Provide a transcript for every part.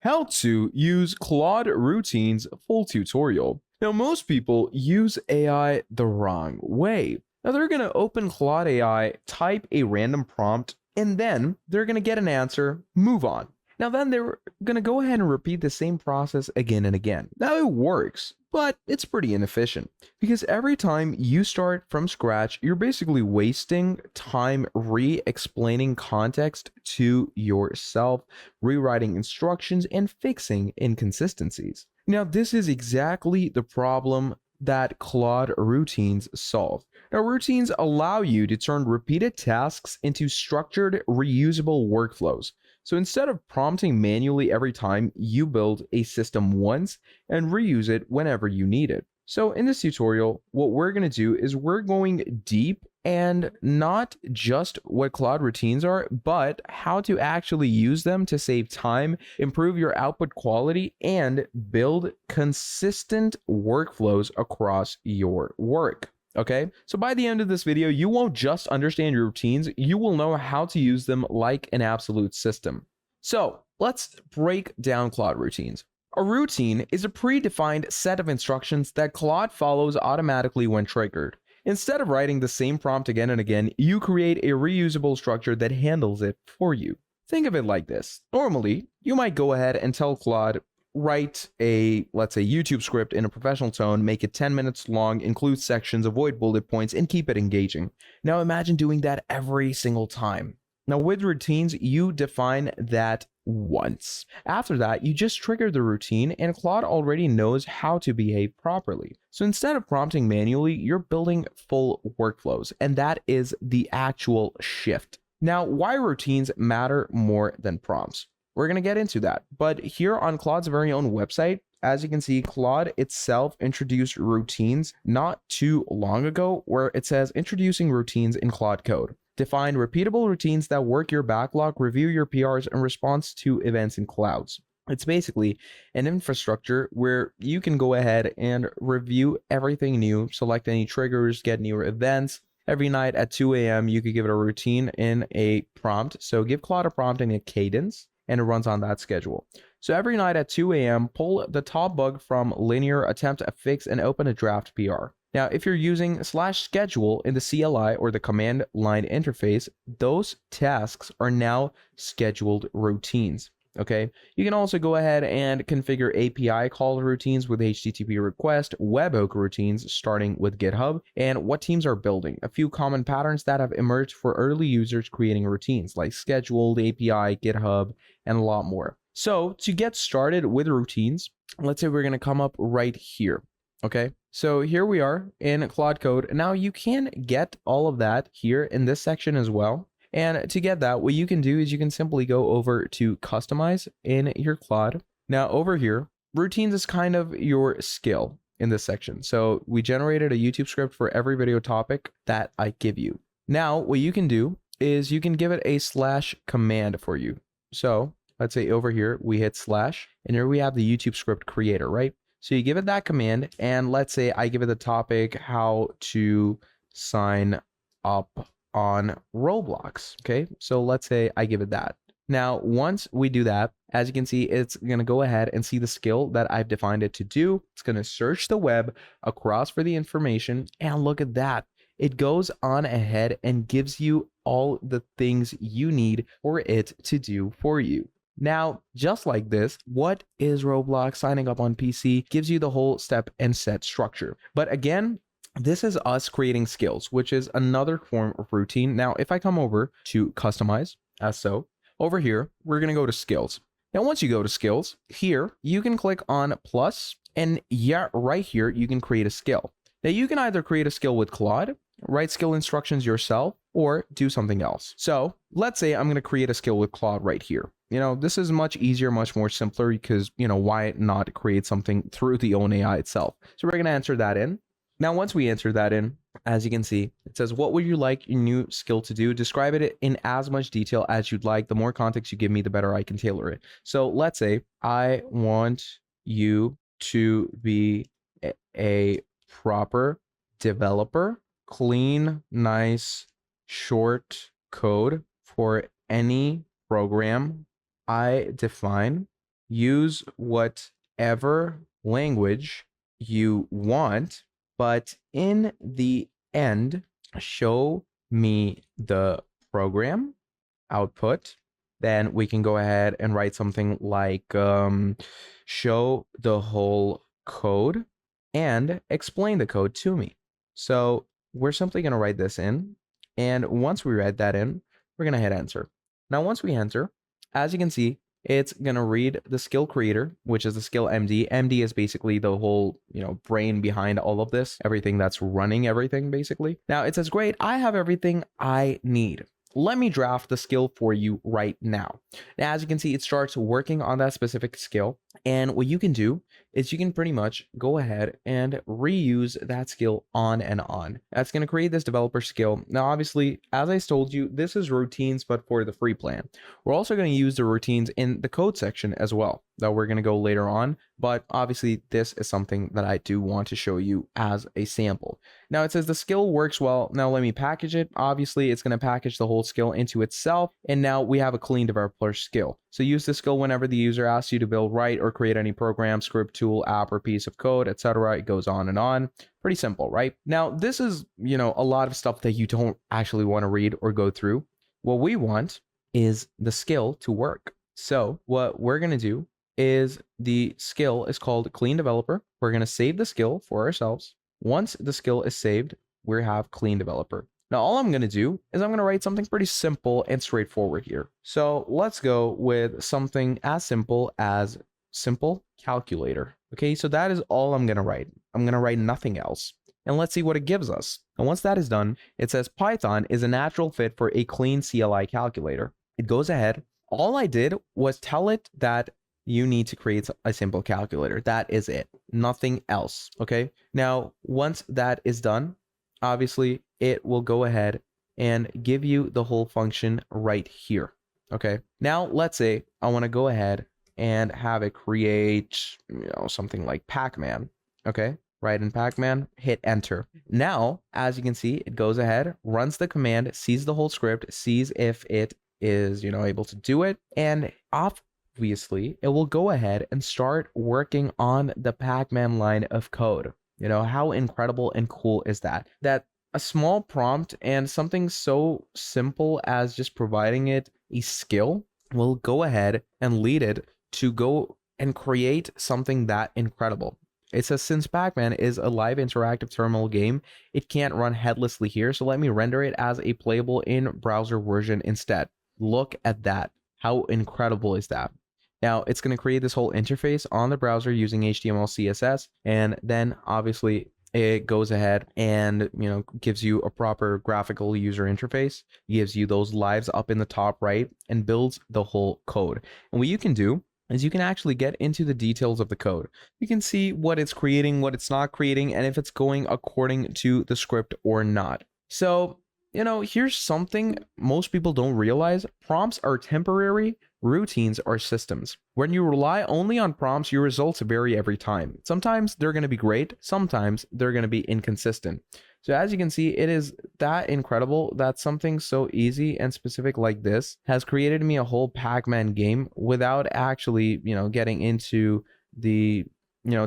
How to use Claude Routines full tutorial. Now, most people use AI the wrong way. Now, they're going to open Claude AI, type a random prompt, and then they're going to get an answer, move on. Now, then they're going to go ahead and repeat the same process again and again. Now, it works, but it's pretty inefficient because every time you start from scratch, you're basically wasting time re-explaining context to yourself, rewriting instructions, and fixing inconsistencies. Now, this is exactly the problem that Claude routines solve. Now, routines allow you to turn repeated tasks into structured, reusable workflows. So instead of prompting manually every time, you build a system once and reuse it whenever you need it. So in this tutorial, what we're going to do is we're going deep and not just what Claude routines are, but how to actually use them to save time, improve your output quality, and build consistent workflows across your work. Okay, so by the end of this video, you won't just understand your routines, you will know how to use them like an absolute system. So let's break down Claude routines. A routine is a predefined set of instructions that Claude follows automatically when triggered. Instead of writing the same prompt again and again, you create a reusable structure that handles it for you. Think of it like this. Normally, you might go ahead and tell Claude, write a, let's say, YouTube script in a professional tone, make it 10 minutes long, include sections, avoid bullet points, and keep it engaging. Now imagine doing that every single time. Now with routines, you define that once. After that, you just trigger the routine and Claude already knows how to behave properly. So instead of prompting manually, you're building full workflows, and that is the actual shift. Now, why routines matter more than prompts? We're going to get into that. But here on Claude's very own website, as you can see, Claude itself introduced routines not too long ago, where it says introducing routines in Claude code. Define repeatable routines that work your backlog, review your PRs, and response to events in clouds. It's basically an infrastructure where you can go ahead and review everything new, select any triggers, get new events. Every night at 2 a.m., you could give it a routine in a prompt. So give Claude a prompt and a cadence, and it runs on that schedule. So every night at 2 a.m., pull the top bug from linear, attempt a fix, and open a draft PR. Now, if you're using /schedule in the CLI or the command line interface, those tasks are now scheduled routines. Okay, you can also go ahead and configure API call routines with HTTP request, webhook routines starting with GitHub, and what teams are building. A few common patterns that have emerged for early users creating routines like scheduled, API, GitHub, and a lot more. So to get started with routines, let's say we're going to come up right here. Okay, so here we are in Claude Code. Now you can get all of that here in this section as well. And to get that, what you can do is you can simply go over to customize in your Claude. Now over here, routines is kind of your skill in this section. So we generated a YouTube script for every video topic that I give you. Now what you can do is you can give it a / command for you. So let's say over here, we hit / and here we have the YouTube script creator, right? So you give it that command, and let's say I give it the topic, how to sign up on Roblox. Okay, so let's say I give it that. Now, once we do that, as you can see, it's going to go ahead and see the skill that I've defined it to do. It's going to search the web across for the information, and look at that. It goes on ahead and gives you all the things you need for it to do for you. Now, just like this, what is Roblox? Signing up on PC gives you the whole step and set structure. But again, this is us creating skills, which is another form of routine. Now, if I come over to customize, as so, over here, we're going to go to skills. Now, once you go to skills, here, you can click on plus, and yeah, right here, you can create a skill. Now, you can either create a skill with Claude, write skill instructions yourself, or do something else. So let's say I'm going to create a skill with Claude right here. You know, this is much easier, much more simpler because, you know, why not create something through the own AI itself? So we're going to enter that in. Now, once we enter that in, as you can see, it says, what would you like your new skill to do? Describe it in as much detail as you'd like. The more context you give me, the better I can tailor it. So let's say I want you to be a proper developer, clean, nice, short code for any program I define use whatever language you want, but in the end, show me the program output. Then we can go ahead and write something like show the whole code and explain the code to me. So we're simply going to write this in. And once we write that in, we're going to hit enter. Now, once we enter, as you can see, it's going to read the skill creator, which is the skill MD. MD is basically the whole, brain behind all of this, everything that's running everything, basically. Now it says, great, I have everything I need. Let me draft the skill for you right now. Now, as you can see, it starts working on that specific skill. And what you can do is you can pretty much go ahead and reuse that skill on and on. That's going to create this developer skill. Now, obviously, as I told you, this is routines, but for the free plan. We're also going to use the routines in the code section as well, that we're going to go later on. But obviously, this is something that I do want to show you as a sample. Now, it says the skill works well. Now, let me package it. Obviously, it's going to package the whole skill into itself. And now we have a clean developer skill. So use this skill whenever the user asks you to build, write, or create any program, script, tool, app, or piece of code, etc. It goes on and on. Pretty simple, right? Now, this is, a lot of stuff that you don't actually want to read or go through. What we want is the skill to work. So what we're going to do is the skill is called clean developer. We're going to save the skill for ourselves. Once the skill is saved, we have clean developer. Now, all I'm going to do is I'm going to write something pretty simple and straightforward here. So let's go with something as simple as simple calculator. Okay, so that is all I'm going to write. I'm going to write nothing else. And let's see what it gives us. And once that is done, it says Python is a natural fit for a clean CLI calculator. It goes ahead. All I did was tell it that you need to create a simple calculator. That is it. Nothing else. Okay. Now, once that is done, obviously it will go ahead and give you the whole function right here. Okay. Now, let's say I want to go ahead and have it create, something like Pac-Man. Okay. Right in Pac-Man, hit enter. Now, as you can see, it goes ahead, runs the command, sees the whole script, sees if it is, able to do it, and obviously, it will go ahead and start working on the Pac-Man line of code. How incredible and cool is that? That a small prompt and something so simple as just providing it a skill will go ahead and lead it to go and create something that incredible. It says, since Pac-Man is a live interactive terminal game, it can't run headlessly here, so let me render it as a playable in-browser version instead. Look at that. How incredible is that? Now, it's going to create this whole interface on the browser using HTML, CSS, and then obviously it goes ahead and, gives you a proper graphical user interface, gives you those lives up in the top right, and builds the whole code. And what you can do is you can actually get into the details of the code. You can see what it's creating, what it's not creating, and if it's going according to the script or not. So, here's something most people don't realize. Prompts are temporary, routines are systems. When you rely only on prompts, your results vary every time. Sometimes they're going to be great, sometimes they're going to be inconsistent. So as you can see, it is that incredible that something so easy and specific like this has created me a whole Pac-Man game without actually, getting into the,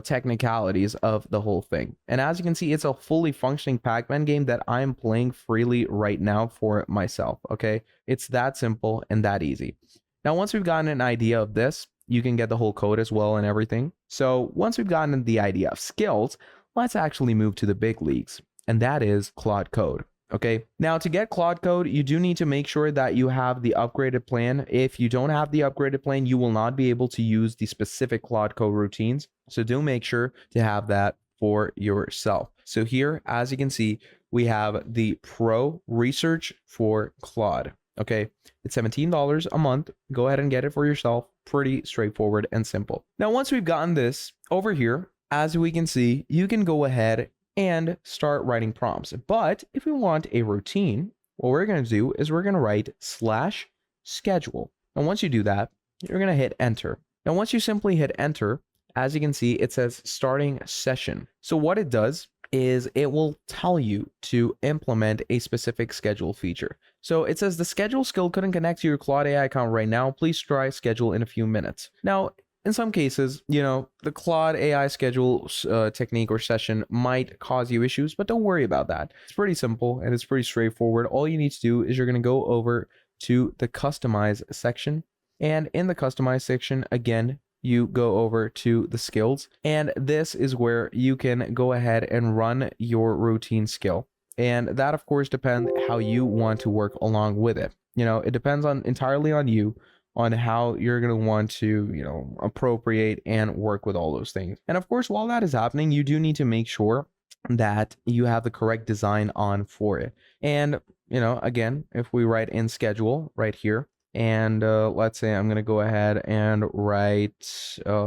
technicalities of the whole thing. And as you can see, it's a fully functioning Pac-Man game that I'm playing freely right now for myself. Okay, it's that simple and that easy. Now, once we've gotten an idea of this, you can get the whole code as well and everything. So once we've gotten the idea of skills, let's actually move to the big leagues. And that is Claude Code. Okay, now to get Claude Code, you do need to make sure that you have the upgraded plan. If you don't have the upgraded plan, you will not be able to use the specific Claude Code routines. So do make sure to have that for yourself. So here, as you can see, we have the Pro Research for Claude. Okay, it's $17 a month. Go ahead and get it for yourself. Pretty straightforward and simple. Now, once we've gotten this over here, as we can see, you can go ahead and start writing prompts. But if we want a routine, what we're going to do is we're going to write /schedule. And once you do that, you're going to hit enter. Now, once you simply hit enter, as you can see, it says starting session. So what it does is it will tell you to implement a specific schedule feature. So it says the schedule skill couldn't connect to your Claude AI account right now. Please try schedule in a few minutes. Now, in some cases, the Claude AI schedule technique or session might cause you issues, but don't worry about that. It's pretty simple and it's pretty straightforward. All you need to do is you're going to go over to the customize section. And in the customize section, again, you go over to the skills. And this is where you can go ahead and run your routine skill. And that, of course, depends how you want to work along with it. It depends entirely on you on how you're going to want to, appropriate and work with all those things. And of course, while that is happening, you do need to make sure that you have the correct design on for it. And, again, if we write in schedule right here, and let's say I'm going to go ahead and write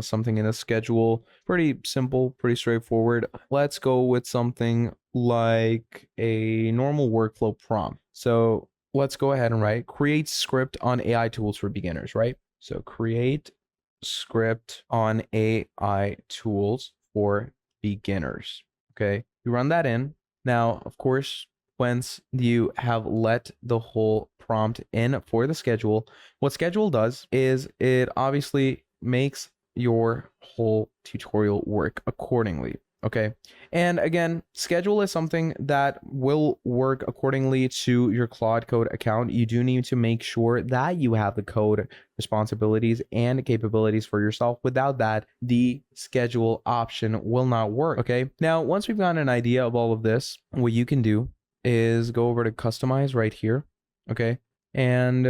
something in a schedule, pretty simple, pretty straightforward. Let's go with something like a normal workflow prompt. So let's go ahead and write create script on AI tools for beginners, right? So create script on AI tools for beginners. Okay, you run that in. Now, of course, once you have let the whole prompt in for the schedule, what schedule does is it obviously makes your whole tutorial work accordingly. Okay. And again, schedule is something that will work accordingly to your Claude Code account. You do need to make sure that you have the code responsibilities and capabilities for yourself. Without that, the schedule option will not work. Okay. Now, once we've gotten an idea of all of this, what you can do is go over to customize right here. Okay. And,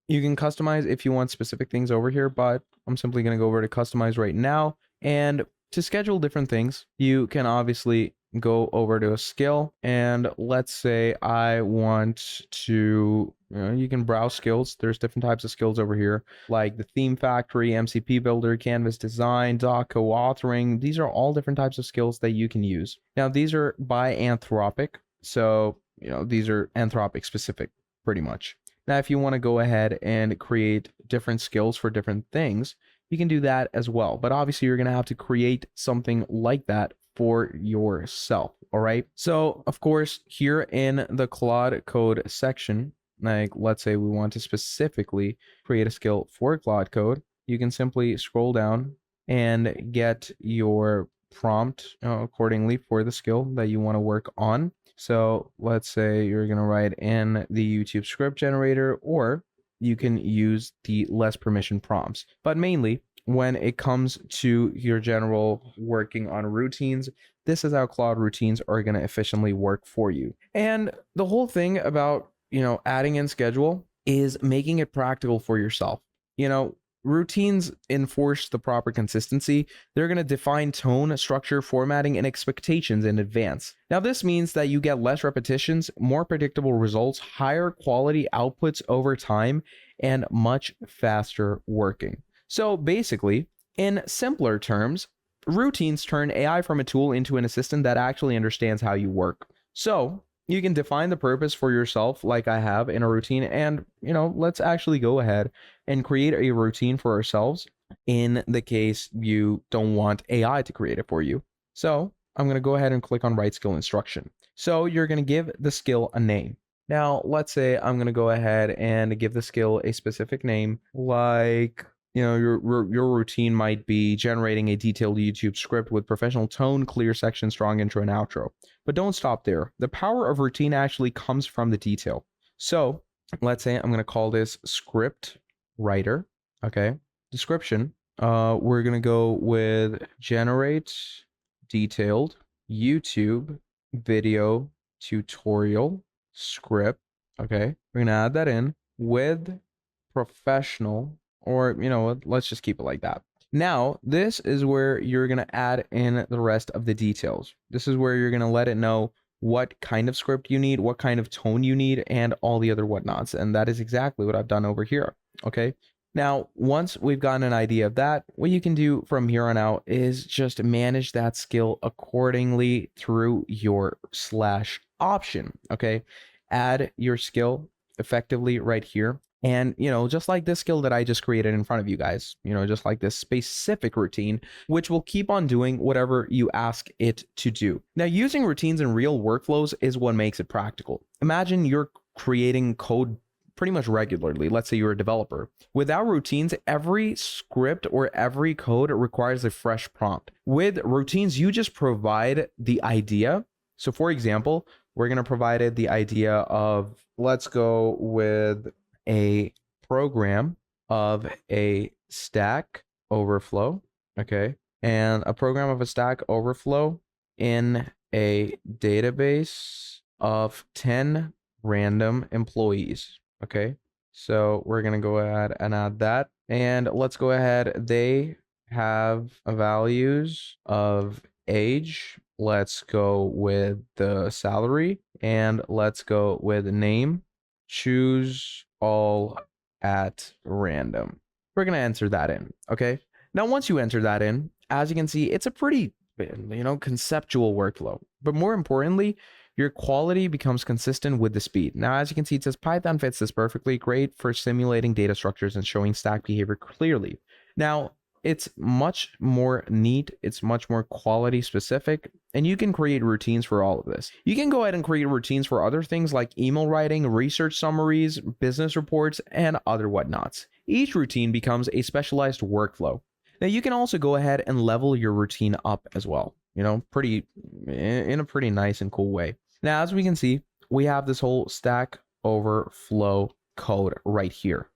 you can customize if you want specific things over here, but I'm simply going to go over to customize right now. And to schedule different things, you can obviously go over to a skill, and let's say I want to, you can browse skills. There's different types of skills over here, like the theme factory, MCP builder, canvas design, doc co-authoring. These are all different types of skills that you can use. Now, these are by Anthropic. So, these are Anthropic specific pretty much. Now, if you want to go ahead and create different skills for different things, you can do that as well. But obviously, you're going to have to create something like that for yourself. All right. So, of course, here in the Claude Code section, like let's say we want to specifically create a skill for Claude Code, you can simply scroll down and get your prompt accordingly for the skill that you want to work on. So let's say you're going to write in the YouTube script generator, or you can use the less permission prompts. But mainly, when it comes to your general working on routines, this is how Claude routines are going to efficiently work for you. And the whole thing about, adding in schedule is making it practical for yourself. Routines enforce the proper consistency. They're going to define tone, structure, formatting, and expectations in advance. Now, this means that you get less repetitions, more predictable results, higher quality outputs over time, and much faster working. So basically, in simpler terms, routines turn AI from a tool into an assistant that actually understands how you work. So you can define the purpose for yourself like I have in a routine, and let's actually go ahead and create a routine for ourselves in the case you don't want AI to create it for you. So I'm going to go ahead and click on write skill instruction. So you're going to give the skill a name. Now, let's say I'm going to go ahead and give the skill a specific name, like your routine might be generating a detailed YouTube script with professional tone, clear section, strong intro and outro. But don't stop there. The power of routine actually comes from the detail. So let's say I'm going to call this script writer. Okay. Description. We're going to go with generate detailed YouTube video tutorial script. Okay. We're going to add that in with professional, or let's just keep it like that. Now, this is where you're going to add in the rest of the details. This is where you're going to let it know what kind of script you need, what kind of tone you need, and all the other whatnots. And that is exactly what I've done over here. Okay. Now, once we've gotten an idea of that, what you can do from here on out is just manage that skill accordingly through your slash option. Okay. Add your skill effectively right here. And, just like this skill that I just created in front of you guys, just like this specific routine, which will keep on doing whatever you ask it to do. Now, using routines in real workflows is what makes it practical. Imagine you're creating code pretty much regularly. Let's say you're a developer. Without routines, every script or every code requires a fresh prompt. With routines, you just provide the idea. So for example, we're going to provide it the idea of, let's go with a program of a Stack Overflow, okay? And a program of a Stack Overflow in a database of 10 random employees, okay? So we're going to go ahead and add that. And let's go ahead. They have values of age. Let's go with the salary, and let's go with name. Choose all at random. We're going to enter that in, okay? Now, once you enter that in, as you can see, it's a pretty, conceptual workflow. But more importantly, your quality becomes consistent with the speed. Now, as you can see, it says Python fits this perfectly, great for simulating data structures and showing stack behavior clearly. Now, it's much more neat, it's much more quality specific, and you can create routines for all of this. You can go ahead and create routines for other things like email writing, research summaries, business reports, and other whatnots. Each routine becomes a specialized workflow. Now, you can also go ahead and level your routine up as well, in a pretty nice and cool way. Now, as we can see, we have this whole Stack Overflow code right here.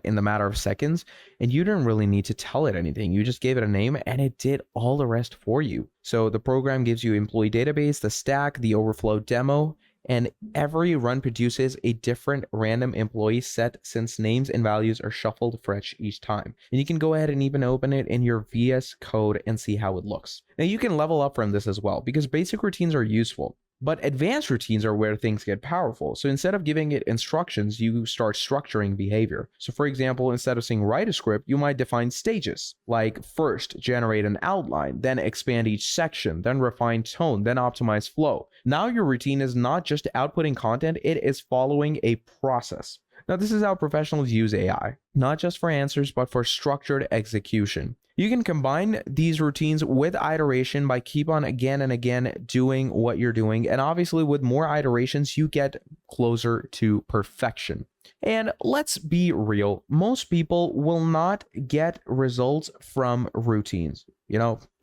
In the matter of seconds, and you didn't really need to tell it anything. You just gave it a name and it did all the rest for you. So the program gives you employee database, the stack, the overflow demo, and every run produces a different random employee set since names and values are shuffled fresh each time. And you can go ahead and even open it in your VS Code and see how it looks. Now you can level up from this as well because basic routines are useful. But advanced routines are where things get powerful. So instead of giving it instructions, you start structuring behavior. So for example, instead of saying write a script, you might define stages, like first generate an outline, then expand each section, then refine tone, then optimize flow. Now your routine is not just outputting content, it is following a process. Now this is how professionals use AI, not just for answers, but for structured execution. You can combine these routines with iteration by keep on again and again doing what you're doing. And obviously with more iterations, you get closer to perfection. And let's be real, most people will not get results from routines,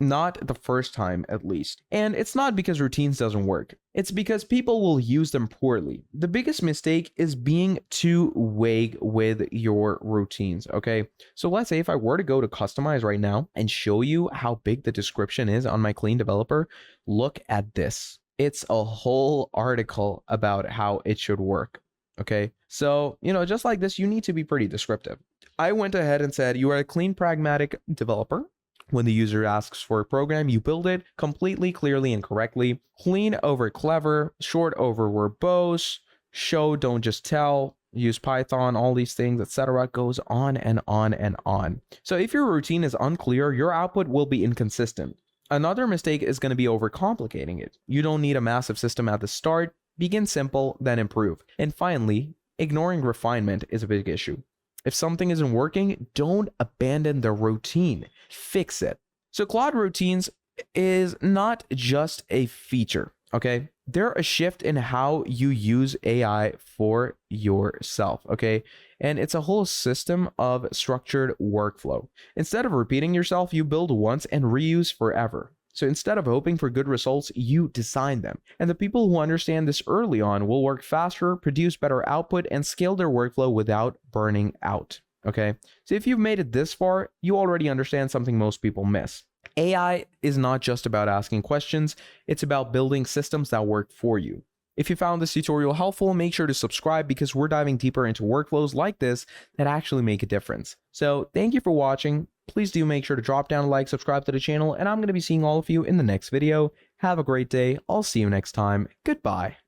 not the first time at least. And it's not because routines doesn't work. It's because people will use them poorly. The biggest mistake is being too vague with your routines, okay? So let's say if I were to go to customize right now and show you how big the description is on my clean developer, look at this. It's a whole article about how it should work. Okay, so, just like this, you need to be pretty descriptive. I went ahead and said, you are a clean, pragmatic developer. When the user asks for a program, you build it completely, clearly, and correctly. Clean over clever, short over verbose, show, don't just tell, use Python, all these things, etc. Goes on and on and on. So if your routine is unclear, your output will be inconsistent. Another mistake is going to be overcomplicating it. You don't need a massive system at the start. Begin simple, then improve. And finally, ignoring refinement is a big issue. If something isn't working, don't abandon the routine. Fix it. So Claude Routines is not just a feature, okay? They're a shift in how you use AI for yourself, okay? And it's a whole system of structured workflow. Instead of repeating yourself, you build once and reuse forever. So instead of hoping for good results, you design them. And the people who understand this early on will work faster, produce better output, and scale their workflow without burning out. Okay? So if you've made it this far, you already understand something most people miss. AI is not just about asking questions, it's about building systems that work for you. If you found this tutorial helpful, make sure to subscribe because we're diving deeper into workflows like this that actually make a difference. So thank you for watching. Please do make sure to drop down a like, subscribe to the channel, and I'm going to be seeing all of you in the next video. Have a great day. I'll see you next time. Goodbye.